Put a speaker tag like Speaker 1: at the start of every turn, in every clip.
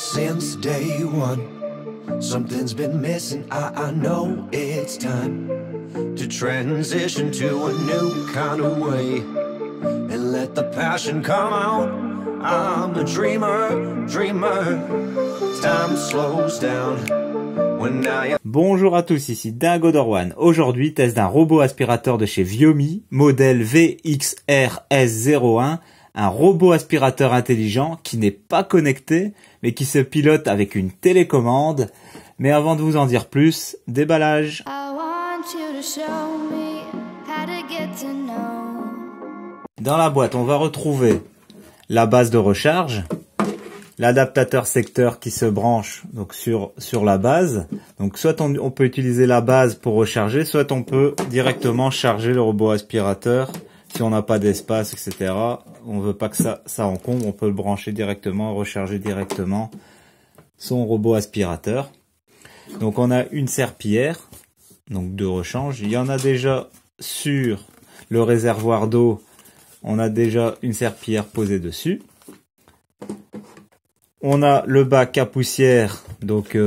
Speaker 1: since day one. Something's been missing, I know it's time to transition to a new kind of way and let the passion come out. I'm a dreamer, dreamer. Time slows down when I am...
Speaker 2: Bonjour à tous, ici Dingo Dorwan. Aujourd'hui, test d'un robot aspirateur de chez Viomi, modèle VXRS01, un robot aspirateur intelligent qui n'est pas connecté, mais qui se pilote avec une télécommande. Mais avant de vous en dire plus, déballage. Dans la boîte, on va retrouver la base de recharge, l'adaptateur secteur qui se branche donc sur la base. Donc soit on peut utiliser la base pour recharger, soit on peut directement charger le robot aspirateur si on n'a pas d'espace, etc. On veut pas que ça encombre, on peut le brancher directement, recharger directement son robot aspirateur. Donc on a une serpillière donc de rechange. Il y en a déjà sur le réservoir d'eau. On a déjà une serpillière posée dessus. On a le bac à poussière donc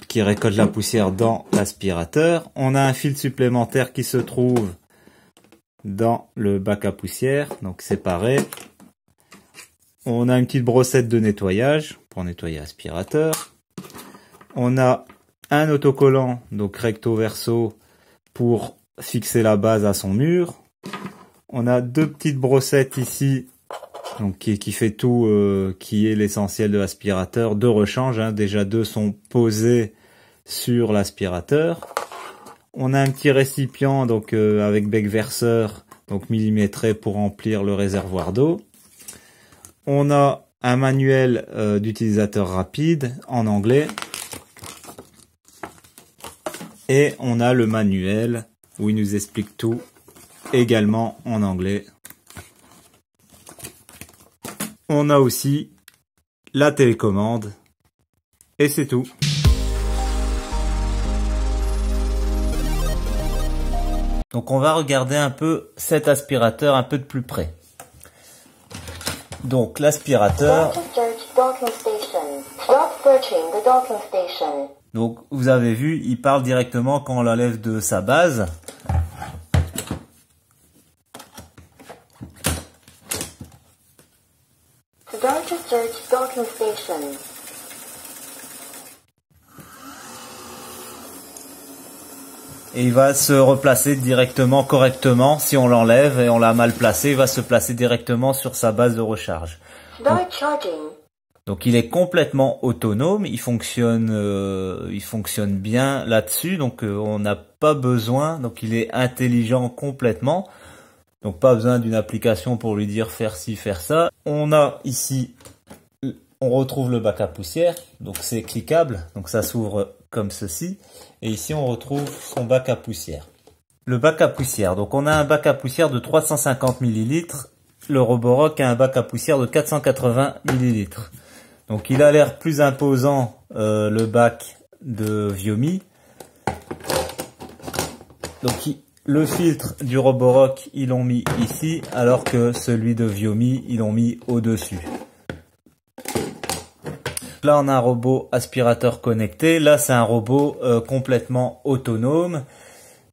Speaker 2: qui récolte la poussière dans l'aspirateur. On a un fil supplémentaire qui se trouve dans le bac à poussière, donc séparé. On a une petite brossette de nettoyage pour nettoyer l'aspirateur. On a un autocollant, donc recto verso, pour fixer la base à son mur. On a deux petites brossettes ici, donc qui fait tout, qui est l'essentiel de l'aspirateur. Deux rechanges, hein. Déjà deux sont posés sur l'aspirateur. On a un petit récipient donc avec bec verseur, donc millimétré pour remplir le réservoir d'eau. On a un manuel d'utilisateur rapide en anglais. Et on a le manuel où il nous explique tout, également en anglais. On a aussi la télécommande. Et c'est tout. Donc on va regarder un peu cet aspirateur un peu de plus près. Donc l'aspirateur... Donc vous avez vu, il parle directement quand on l'enlève de sa base. Et il va se replacer directement correctement. Si on l'enlève et on l'a mal placé, il va se placer directement sur sa base de recharge. Donc il est complètement autonome, il fonctionne bien là-dessus, donc on n'a pas besoin, donc il est intelligent complètement, donc pas besoin d'une application pour lui dire faire ci, faire ça. On a ici, on retrouve le bac à poussière, donc c'est cliquable, donc ça s'ouvre comme ceci, et ici on retrouve son bac à poussière. Le bac à poussière, donc on a un bac à poussière de 350 ml, le Roborock a un bac à poussière de 480 ml. Donc il a l'air plus imposant le bac de Viomi. Donc le filtre du Roborock ils l'ont mis ici alors que celui de Viomi ils l'ont mis au-dessus. Là on a un robot aspirateur connecté. Là c'est un robot complètement autonome.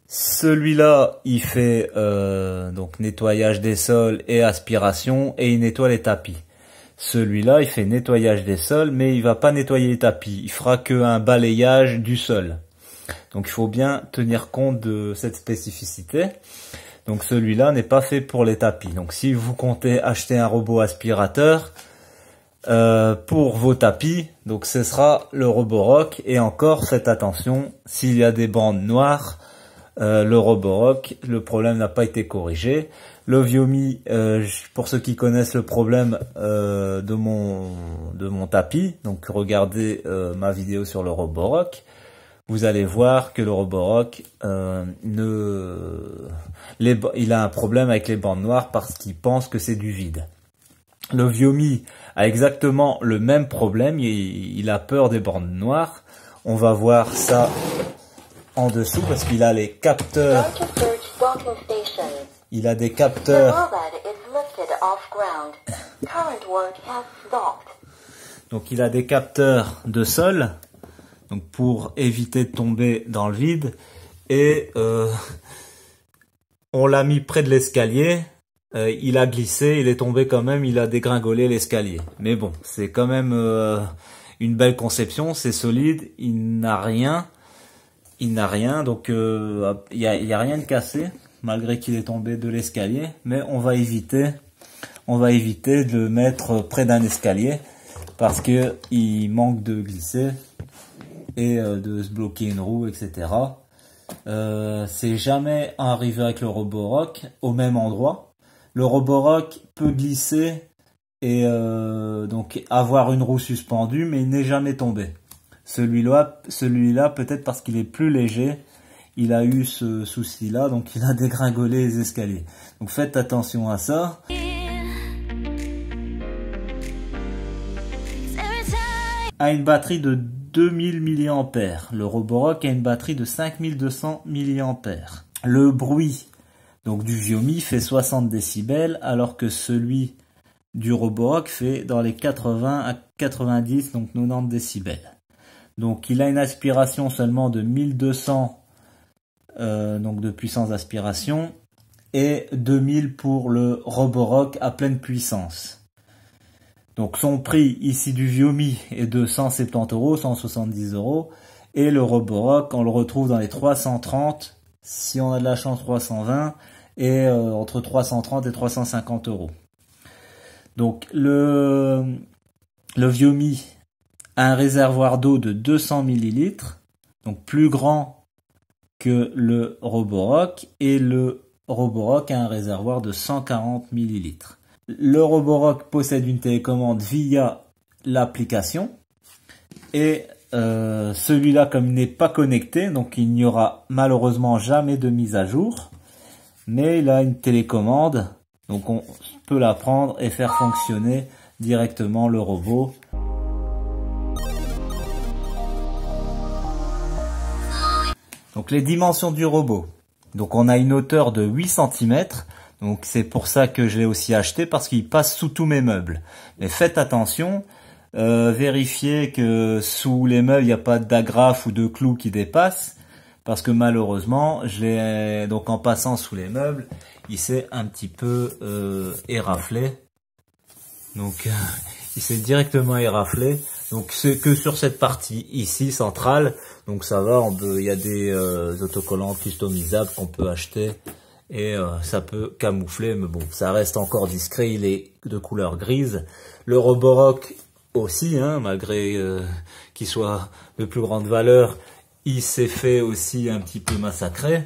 Speaker 2: Celui-là il fait donc nettoyage des sols et aspiration et il nettoie les tapis. Celui-là, il fait nettoyage des sols, mais il va pas nettoyer les tapis. Il fera qu'un balayage du sol. Donc, il faut bien tenir compte de cette spécificité. Donc, celui-là n'est pas fait pour les tapis. Donc, si vous comptez acheter un robot aspirateur pour vos tapis, donc ce sera le Roborock. Et encore, faites attention, s'il y a des bandes noires, le Roborock, le problème n'a pas été corrigé. Le Viomi, pour ceux qui connaissent le problème de mon tapis, donc regardez ma vidéo sur le Roborock, vous allez voir que le Roborock il a un problème avec les bandes noires parce qu'il pense que c'est du vide. Le Viomi a exactement le même problème, il a peur des bandes noires. On va voir ça en dessous parce qu'il a les capteurs. Il a des capteurs. Donc il a des capteurs de sol, donc pour éviter de tomber dans le vide. Et on l'a mis près de l'escalier. Il a glissé, il est tombé quand même, il a dégringolé l'escalier. Mais bon, c'est quand même une belle conception, c'est solide, il n'a rien, donc il y a rien de cassé, malgré qu'il est tombé de l'escalier. Mais on va éviter de le mettre près d'un escalier, parce que il manque de glisser et de se bloquer une roue, etc. C'est jamais arrivé avec le Roborock au même endroit. Le Roborock peut glisser et donc avoir une roue suspendue, mais il n'est jamais tombé. Celui-là, peut-être parce qu'il est plus léger, il a eu ce souci-là, donc il a dégringolé les escaliers. Donc faites attention à ça. A une batterie de 2000 mAh. Le Roborock a une batterie de 5200 mAh. Le bruit donc du Viomi fait 60 décibels, alors que celui du Roborock fait dans les 80 à 90, donc 90 décibels. Donc il a une aspiration seulement de 1200 donc de puissance d'aspiration, et 2000 pour le Roborock à pleine puissance. Donc son prix ici du Viomi est de 170 €, 170 €, et le Roborock on le retrouve dans les 330, si on a de la chance 320, et entre 330 et 350 €. Donc le Viomi a un réservoir d'eau de 200 ml, donc plus grand que le Roborock, et le Roborock a un réservoir de 140 ml. Le Roborock possède une télécommande via l'application, et celui-là, comme il n'est pas connecté, donc il n'y aura malheureusement jamais de mise à jour, mais il a une télécommande, donc on peut la prendre et faire fonctionner directement le robot. Donc les dimensions du robot. Donc on a une hauteur de 8 cm, donc c'est pour ça que je l'ai aussi acheté, parce qu'il passe sous tous mes meubles. Mais faites attention, vérifiez que sous les meubles il n'y a pas d'agrafe ou de clous qui dépassent, parce que malheureusement, donc en passant sous les meubles, il s'est un petit peu éraflé. Donc il s'est directement éraflé. Donc c'est que sur cette partie ici centrale. Donc ça va, il y a des autocollants customisables qu'on peut acheter, et ça peut camoufler, mais bon, ça reste encore discret. Il est de couleur grise. Le Roborock aussi, hein, malgré qu'il soit de plus grande valeur, il s'est fait aussi un petit peu massacrer,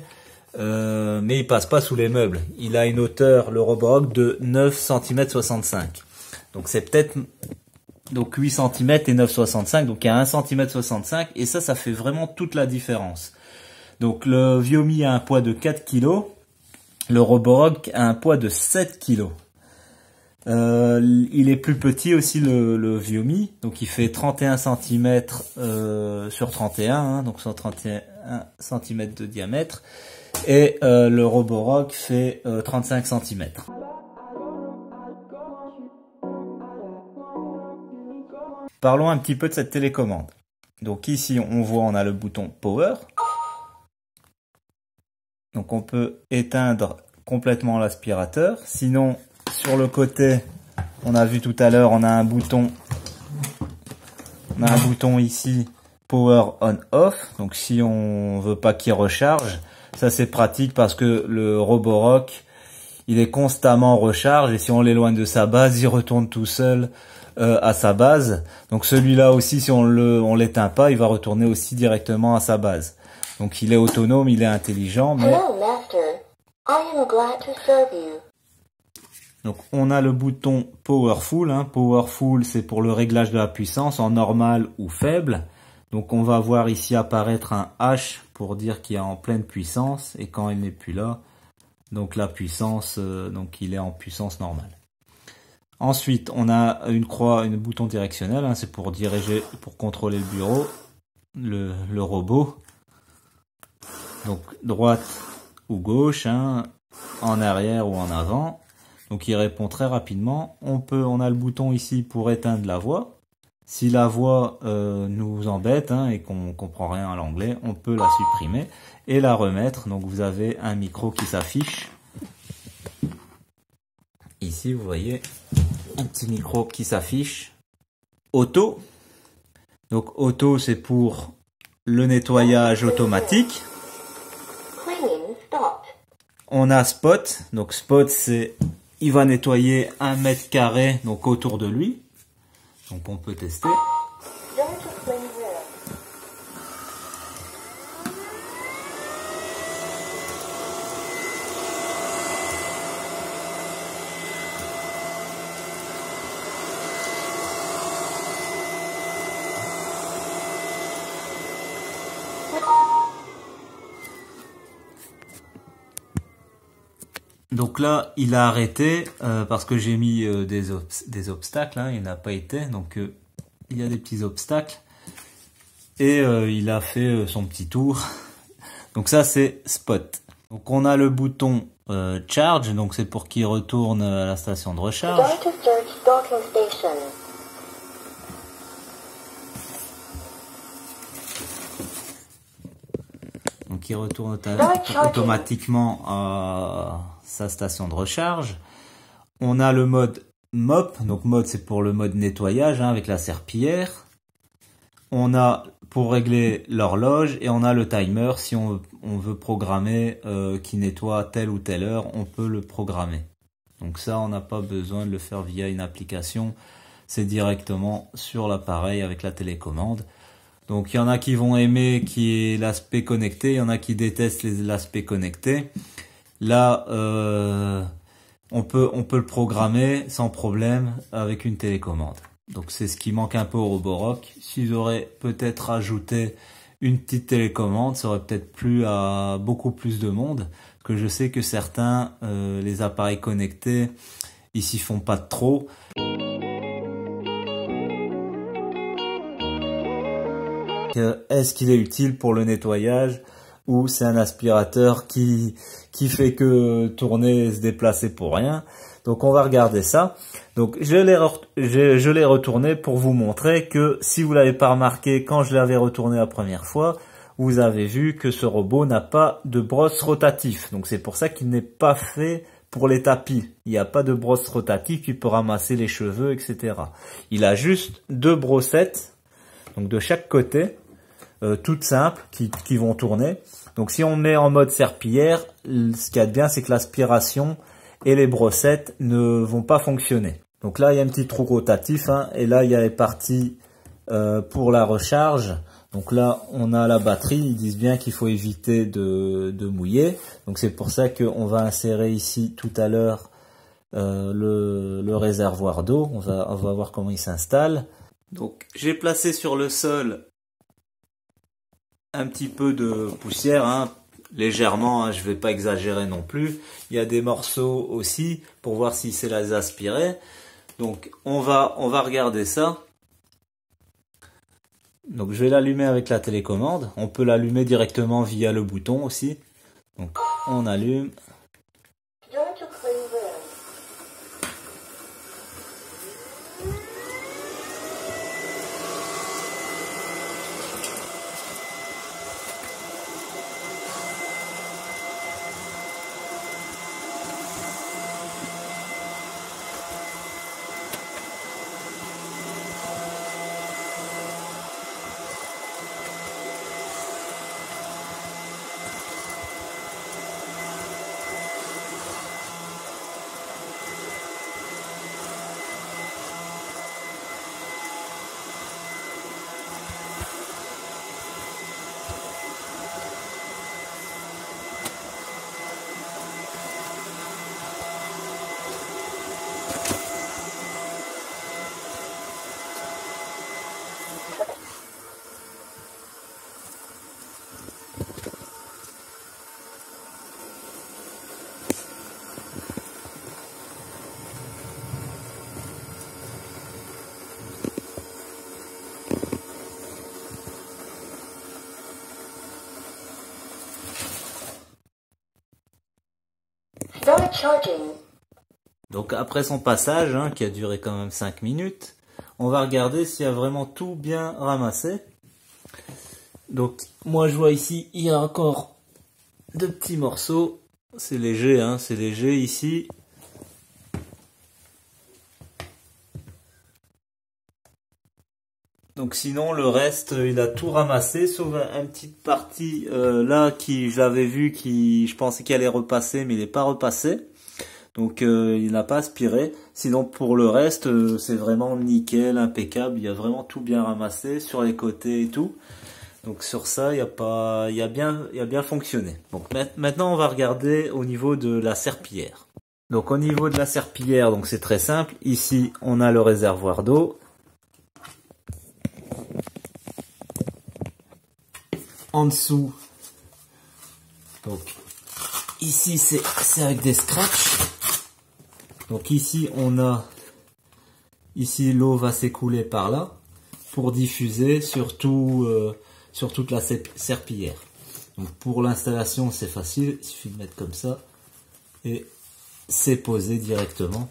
Speaker 2: mais il passe pas sous les meubles. Il a une hauteur, le Roborock, de 9,65 cm. Donc c'est peut-être 8 cm et 9,65, donc il y a 1,65 cm, et ça fait vraiment toute la différence. Donc le Viomi a un poids de 4 kg, le Roborock a un poids de 7 kg. Il est plus petit aussi le Viomi, donc il fait 31 cm sur 31, hein, donc 131 cm de diamètre, et le Roborock fait 35 cm. Parlons un petit peu de cette télécommande. Donc ici on voit, on a le bouton Power. Donc on peut éteindre complètement l'aspirateur. Sinon, sur le côté, on a vu tout à l'heure, on a un bouton ici, Power On Off. Donc si on veut pas qu'il recharge, ça c'est pratique, parce que le Roborock, il est constamment en recharge, et si on l'éloigne de sa base, il retourne tout seul à sa base. Donc celui-là aussi, si on l'éteint pas, il va retourner aussi directement à sa base. Donc il est autonome, il est intelligent, mais...
Speaker 3: Hello, Master. I am glad to serve you.
Speaker 2: Donc on a le bouton Powerful, hein. Powerful, c'est pour le réglage de la puissance en normal ou faible. Donc on va voir ici apparaître un H pour dire qu'il est en pleine puissance, et quand il n'est plus là, donc la puissance, donc il est en puissance normale. Ensuite, on a une croix, un bouton directionnel, hein, c'est pour diriger, pour contrôler le bureau, le robot. Donc droite ou gauche, hein, en arrière ou en avant. Donc il répond très rapidement. On a le bouton ici pour éteindre la voix. Si la voix nous embête et qu'on comprend rien à l'anglais, on peut la supprimer et la remettre. Donc vous avez un micro qui s'affiche. Ici, vous voyez un petit micro qui s'affiche. Auto. Donc auto, c'est pour le nettoyage automatique.
Speaker 3: Cleaning stopped.
Speaker 2: On a spot. Donc spot, c'est il va nettoyer 1 mètre carré donc autour de lui. Donc on peut tester.
Speaker 3: Start to clean room.
Speaker 2: Donc là, il a arrêté parce que j'ai mis des obstacles. Il n'a pas été. Donc il y a des petits obstacles. Et il a fait son petit tour. Donc ça, c'est spot. Donc on a le bouton charge. Donc c'est pour qu'il retourne à la station de recharge.
Speaker 3: Start to search docking station.
Speaker 2: Donc il retourne automatiquement à sa station de recharge. On a le mode mop. Donc mode, c'est pour le mode nettoyage avec la serpillière. On a pour régler l'horloge et on a le timer. Si on veut programmer qui nettoie telle ou telle heure, on peut le programmer. Donc ça, on n'a pas besoin de le faire via une application. C'est directement sur l'appareil avec la télécommande. Donc il y en a qui vont aimer qui est l'aspect connecté, il y en a qui détestent l'aspect connecté. Là, on peut le programmer sans problème avec une télécommande. Donc c'est ce qui manque un peu au Roborock. S'ils auraient peut-être ajouté une petite télécommande, ça aurait peut-être plu à beaucoup plus de monde. Que je sais que certains, les appareils connectés, ils s'y font pas trop. Est-ce qu'il est utile pour le nettoyage ou c'est un aspirateur qui fait que tourner et se déplacer pour rien? Donc on va regarder ça. Donc je l'ai retourné pour vous montrer que si vous l'avez pas remarqué quand je l'avais retourné la première fois, vous avez vu que ce robot n'a pas de brosse rotatif. Donc c'est pour ça qu'il n'est pas fait pour les tapis. Il n'y a pas de brosse rotative qui peut ramasser les cheveux, etc. Il a juste 2 brossettes, donc de chaque côté. Toutes simples qui vont tourner. Donc si on met en mode serpillière, ce qu'il y a de bien, c'est que l'aspiration et les brossettes ne vont pas fonctionner. Donc là, il y a un petit trou rotatif et là, il y a les parties pour la recharge. Donc là, on a la batterie. Ils disent bien qu'il faut éviter de mouiller. Donc c'est pour ça qu'on va insérer ici tout à l'heure le réservoir d'eau. On va voir comment il s'installe. Donc j'ai placé sur le sol un petit peu de poussière, légèrement, je vais pas exagérer non plus. Il y a des morceaux aussi pour voir si c'est les aspirés. Donc on va regarder ça. Donc je vais l'allumer avec la télécommande. On peut l'allumer directement via le bouton aussi. Donc on allume.
Speaker 3: Start to clean room. Start charging.
Speaker 2: Donc après son passage, qui a duré quand même 5 minutes, on va regarder s'il y a vraiment tout bien ramassé. Donc moi je vois ici, il y a encore deux petits morceaux. C'est léger, hein, c'est léger ici. Donc sinon le reste il a tout ramassé sauf une petite partie là qui j'avais vu qui je pensais qu'il allait repasser mais il n'est pas repassé. Donc il n'a pas aspiré. Sinon pour le reste c'est vraiment nickel, impeccable. Il y a vraiment tout bien ramassé sur les côtés et tout. Donc sur ça il a bien fonctionné. Donc maintenant on va regarder au niveau de la serpillière. Donc au niveau de la serpillière donc c'est très simple. Ici on a le réservoir d'eau. En dessous, donc ici c'est avec des scratchs. Donc ici on a, ici l'eau va s'écouler par là pour diffuser sur toute la serpillière. Donc pour l'installation c'est facile, il suffit de mettre comme ça et c'est posé directement.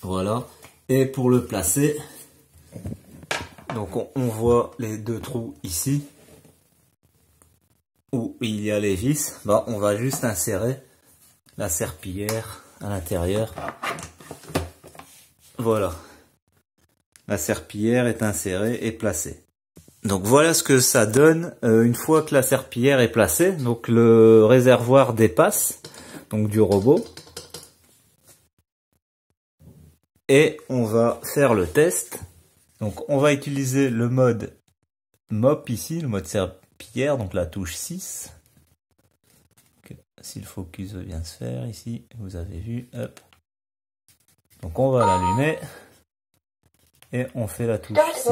Speaker 2: Voilà. Et pour le placer, donc on voit les deux trous ici où il y a les vis. Bah, on va juste insérer la serpillière à l'intérieur. Voilà. La serpillière est insérée et placée. Donc voilà ce que ça donne une fois que la serpillière est placée. Donc le réservoir dépasse donc du robot. Et on va faire le test. Donc on va utiliser le mode mop ici, le mode serpillière, donc la touche 6. Si le focus veut bien se faire ici, vous avez vu, hop. Donc on va l'allumer et on fait la touche 6.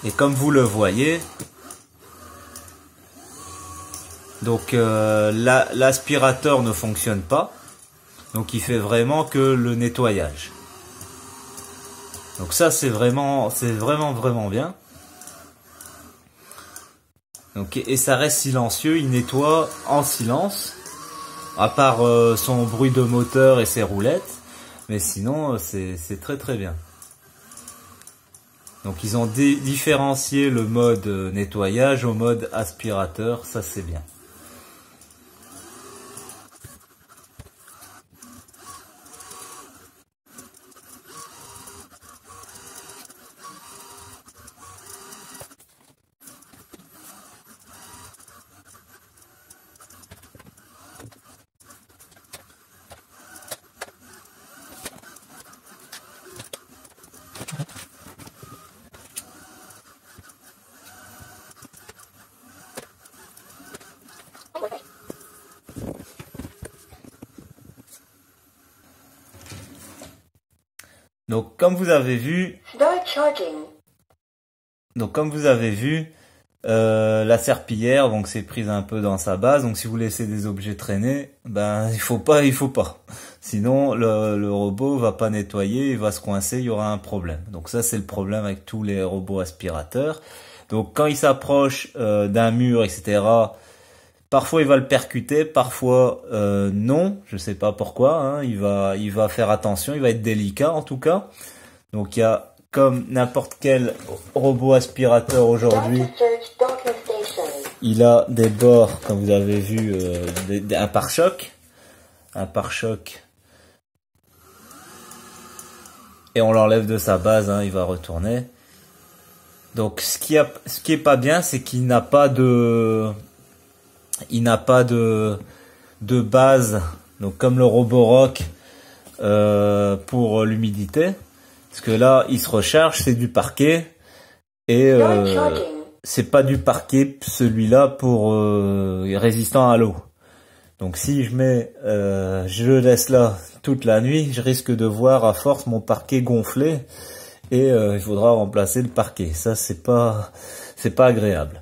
Speaker 2: Et comme vous le voyez, donc l'aspirateur ne fonctionne pas, donc il fait vraiment que le nettoyage. Donc ça c'est vraiment bien. Donc et ça reste silencieux, il nettoie en silence, à part son bruit de moteur et ses roulettes, mais sinon c'est très très bien. Donc ils ont différencié le mode nettoyage au mode aspirateur, ça c'est bien. Donc comme vous avez vu, la serpillière donc c'est prise un peu dans sa base. Donc si vous laissez des objets traîner, ben il faut pas. Sinon le robot va pas nettoyer, il va se coincer, il y aura un problème. Donc ça c'est le problème avec tous les robots aspirateurs. Donc quand il s'approche d'un mur, etc. Parfois il va le percuter, parfois non, je sais pas pourquoi, hein, il va faire attention, il va être délicat en tout cas. Donc il y a comme n'importe quel robot aspirateur aujourd'hui, il a des bords, comme vous avez vu, un pare-choc, et on l'enlève de sa base, hein, il va retourner. Donc ce qui est pas bien, c'est qu'il n'a pas de base, donc comme le Roborock pour l'humidité, parce que là il se recharge, c'est du parquet et c'est pas du parquet celui-là pour résistant à l'eau. Donc si je le laisse là toute la nuit, je risque de voir à force mon parquet gonfler et il faudra remplacer le parquet. Ça c'est pas agréable.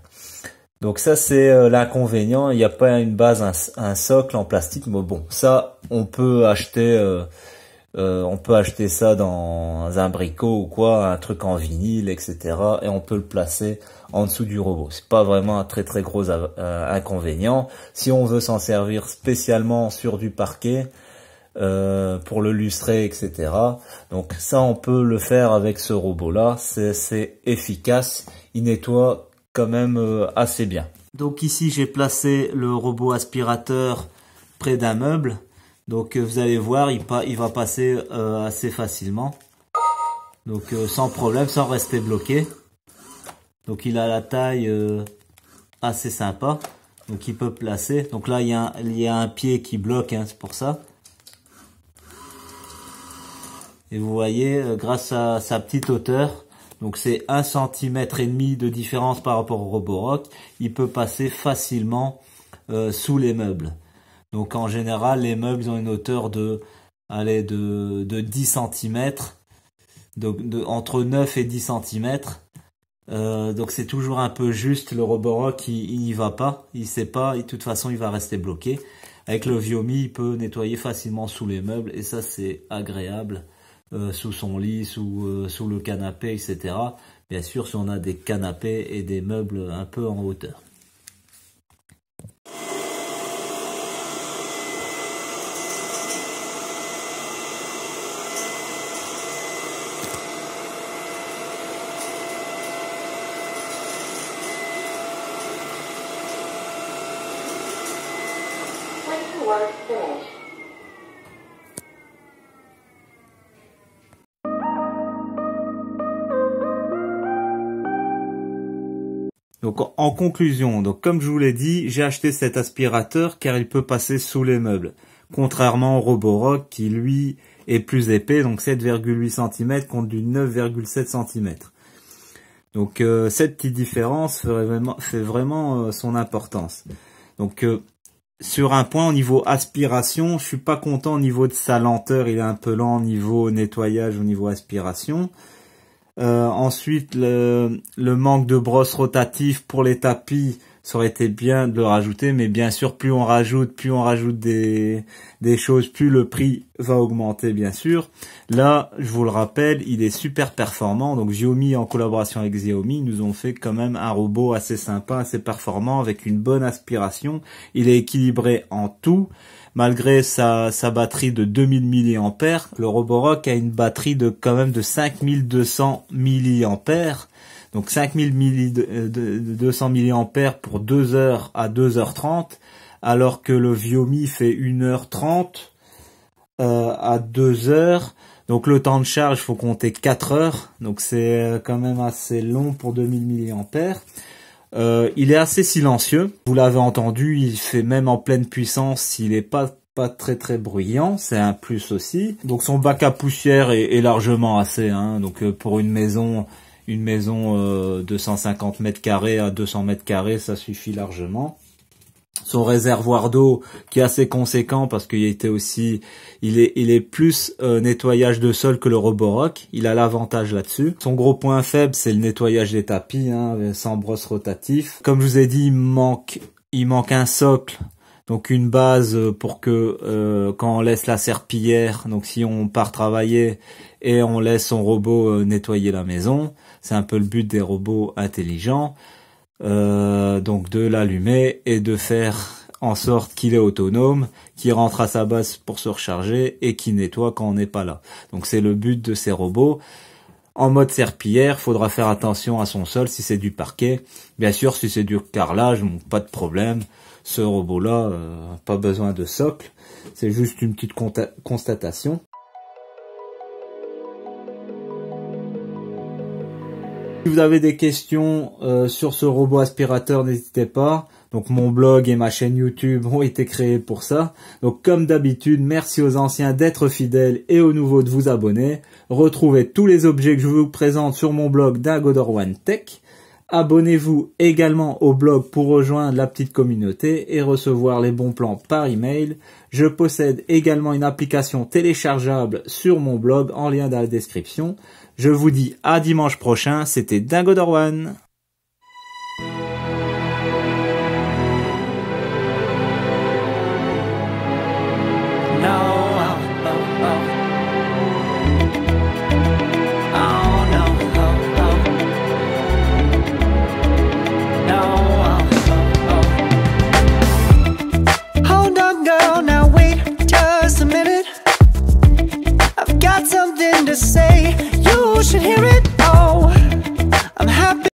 Speaker 2: Donc ça c'est l'inconvénient, il n'y a pas une base, un socle en plastique, mais bon, ça on peut acheter On peut acheter ça dans un bricot ou quoi, un truc en vinyle, etc. Et on peut le placer en dessous du robot. C'est pas vraiment un très très gros inconvénient. Si on veut s'en servir spécialement sur du parquet, pour le lustrer, etc. Donc ça, on peut le faire avec ce robot-là. C'est efficace. Il nettoie quand même assez bien. Donc ici, j'ai placé le robot aspirateur près d'un meuble. Donc vous allez voir, il va passer assez facilement. Donc sans problème, sans rester bloqué. Donc il a la taille assez sympa. Donc il peut placer. Donc là, il y a un pied qui bloque, hein, c'est pour ça. Et vous voyez, grâce à sa petite hauteur, donc c'est 1,5 cm de différence par rapport au Roborock, il peut passer facilement sous les meubles. Donc en général, les meubles ils ont une hauteur de 10 cm, donc entre 9 et 10 cm. Donc c'est toujours un peu juste. Le Roborock il n'y va pas, il sait pas, et de toute façon il va rester bloqué. Avec le Viomi, il peut nettoyer facilement sous les meubles et ça c'est agréable. Sous son lit, sous le canapé, etc. Bien sûr, si on a des canapés et des meubles un peu en hauteur.
Speaker 3: When you are finished,
Speaker 2: Donc en conclusion, donc comme je vous l'ai dit, j'ai acheté cet aspirateur car il peut passer sous les meubles. Contrairement au Roborock qui lui est plus épais, donc 7,8 cm contre du 9,7 cm. Donc cette petite différence fait vraiment son importance. Donc sur un point au niveau aspiration, je suis pas content au niveau de sa lenteur, il est un peu lent au niveau nettoyage, au niveau aspiration. Ensuite, le manque de brosse rotative pour les tapis, ça aurait été bien de le rajouter, mais bien sûr, plus on rajoute des choses, plus le prix va augmenter, bien sûr. Là, je vous le rappelle, il est super performant. Donc, Viomi, en collaboration avec Xiaomi, nous ont fait quand même un robot assez sympa, assez performant, avec une bonne aspiration. Il est équilibré en tout. Malgré sa batterie de 2000 mAh, le Roborock a une batterie de quand même de 5200 mAh. Donc 5200 mAh pour 2 heures à 2h30, alors que le Viomi fait 1h30 à 2 heures. Donc le temps de charge, faut compter 4 heures. Donc c'est quand même assez long pour 2000 mAh. Il est assez silencieux. Vous l'avez entendu, il fait même en pleine puissance, il est pas très très bruyant, c'est un plus aussi. Donc son bac à poussière est largement assez, hein. Donc pour une maison de 150 mètres carrés à 200 mètres carrés, ça suffit largement. Son réservoir d'eau qui est assez conséquent parce qu'il était aussi, il est plus nettoyage de sol que le Roborock. Il a l'avantage là-dessus. Son gros point faible, c'est le nettoyage des tapis, hein, sans brosse rotatif. Comme je vous ai dit, il manque un socle, donc une base pour que quand on laisse la serpillière, donc si on part travailler et on laisse son robot nettoyer la maison, c'est un peu le but des robots intelligents. Donc de l'allumer et de faire en sorte qu'il est autonome, qu'il rentre à sa base pour se recharger et qu'il nettoie quand on n'est pas là. Donc c'est le but de ces robots. En mode serpillière, faudra faire attention à son sol si c'est du parquet. Bien sûr, si c'est du carrelage, bon, pas de problème. Ce robot-là, pas besoin de socle. C'est juste une petite constatation. Si vous avez des questions sur ce robot aspirateur, n'hésitez pas. Donc mon blog et ma chaîne YouTube ont été créés pour ça. Donc comme d'habitude, merci aux anciens d'être fidèles et aux nouveaux de vous abonner. Retrouvez tous les objets que je vous présente sur mon blog Dingodor One Tech. Abonnez-vous également au blog pour rejoindre la petite communauté et recevoir les bons plans par email. Je possède également une application téléchargeable sur mon blog en lien dans la description. Je vous dis à dimanche prochain, c'était Dingodor One.
Speaker 4: got something to say. You